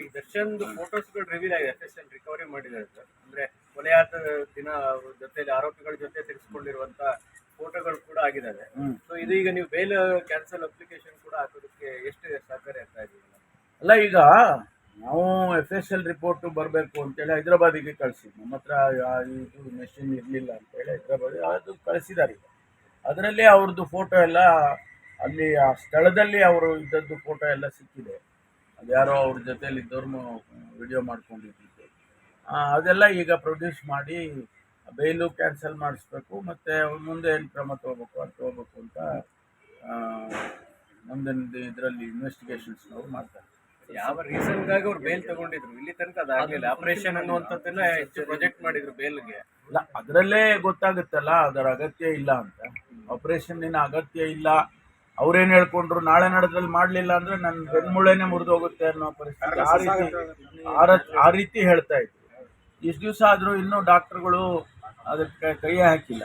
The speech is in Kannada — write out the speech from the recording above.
ಈ ದರ್ಶನ್ ಫೋಟೋಸ್ಗಳು ರಿವೀಲ್ ಆಗಿದೆ, FSL ರಿಕವರಿ ಮಾಡಿದ್ದಾರೆ ಸರ್. ಅಂದ್ರೆ ಕೊಲೆಯಾದ ದಿನ ಅವ್ರ ಜೊತೆ ಆರೋಪಿಗಳ ಜೊತೆ ತೆಗೆದುಕೊಂಡಿರುವಂತ ಫೋಟೋಗಳು ಕೂಡ ಆಗಿದ್ದಾವೆ. ಸೊ ಇದು ಈಗ ನೀವು ಬೇಲ್ ಕ್ಯಾನ್ಸಲ್ ಅಪ್ಲಿಕೇಶನ್ ಕೂಡ ಹಾಕೋದಕ್ಕೆ ಎಷ್ಟು ಸಹಕಾರಿ ಆಗ್ತಾ ಇದೆ? ಅಲ್ಲ, ಈಗ ನಾವು FSL ರಿಪೋರ್ಟ್ ಬರಬೇಕು ಅಂತೇಳಿ ಹೈದರಾಬಾದಿಗೆ ಕಳಿಸಿ, ನಮ್ಮ ಹತ್ರ ಇದು ಮೆಷಿನ್ ಇರಲಿಲ್ಲ ಅಂತೇಳಿ ಹೈದರಾಬಾದ್ ಅದು ಕಳಿಸಿದ್ದಾರೆ. ಅದರಲ್ಲಿ ಅವ್ರದ್ದು ಫೋಟೋ ಎಲ್ಲ ಅಲ್ಲಿ ಆ ಸ್ಥಳದಲ್ಲಿ ಅವರು ಇದ್ದದ್ದು ಫೋಟೋ ಎಲ್ಲ ಸಿಕ್ಕಿದೆ. ಅದು ಯಾರೋ ಅವ್ರ ಜೊತೆಲಿ ಇದ್ದವ್ರು ವಿಡಿಯೋ ಮಾಡ್ಕೊಂಡಿದ್ದು ಅದೆಲ್ಲ ಈಗ ಪ್ರೊಡ್ಯೂಸ್ ಮಾಡಿ ಬೇಲು ಕ್ಯಾನ್ಸಲ್ ಮಾಡಿಸ್ಬೇಕು, ಮತ್ತು ಮುಂದೆ ಏನು ಕ್ರಮ ತಗೋಬೇಕು ಅದು ತಗೋಬೇಕು ಅಂತ ಮುಂದಿನ ಇದರಲ್ಲಿ ಇನ್ವೆಸ್ಟಿಗೇಷನ್ಸ್ ನಾವು ಮಾಡ್ತಾರೆ. ಯಾವ ರೀಸನ್ಗಾಗಿ ಅವ್ರು ಬೇಲ್ ತಗೊಂಡಿದ್ರು? ಇಲ್ಲಿ ತನಕ ಅದಾಗಲಿಲ್ಲ. ಆಪರೇಷನ್ ಅನ್ನುವಂಥದ್ದನ್ನ ಹೆಚ್ಚು ಪ್ರೊಜೆಕ್ಟ್ ಮಾಡಿದ್ರು ಬೇಲ್ಗೆ. ಇಲ್ಲ, ಅದರಲ್ಲೇ ಗೊತ್ತಾಗುತ್ತಲ್ಲ ಅದರ ಅಗತ್ಯ ಇಲ್ಲ ಅಂತ. ಆಪರೇಷನ್ನಿನ ಅಗತ್ಯ ಇಲ್ಲ, ಅವ್ರೇನು ಹೇಳ್ಕೊಂಡ್ರು ನಾಳೆ ನಡೆದ್ರಲ್ಲಿ ಮಾಡಲಿಲ್ಲ ಅಂದರೆ ನನ್ನ ಬೆನ್ಮೂಳೆನೇ ಮುರಿದೋಗುತ್ತೆ ಅನ್ನೋ ಪರಿಸ್ಥಿತಿ ಆ ರೀತಿ ಹೇಳ್ತಾ ಇದ್ರು. ಇಷ್ಟು ದಿವಸ ಆದರೂ ಇನ್ನೂ ಡಾಕ್ಟರ್ಗಳು ಅದಕ್ಕೆ ಕೈ ಹಾಕಿಲ್ಲ.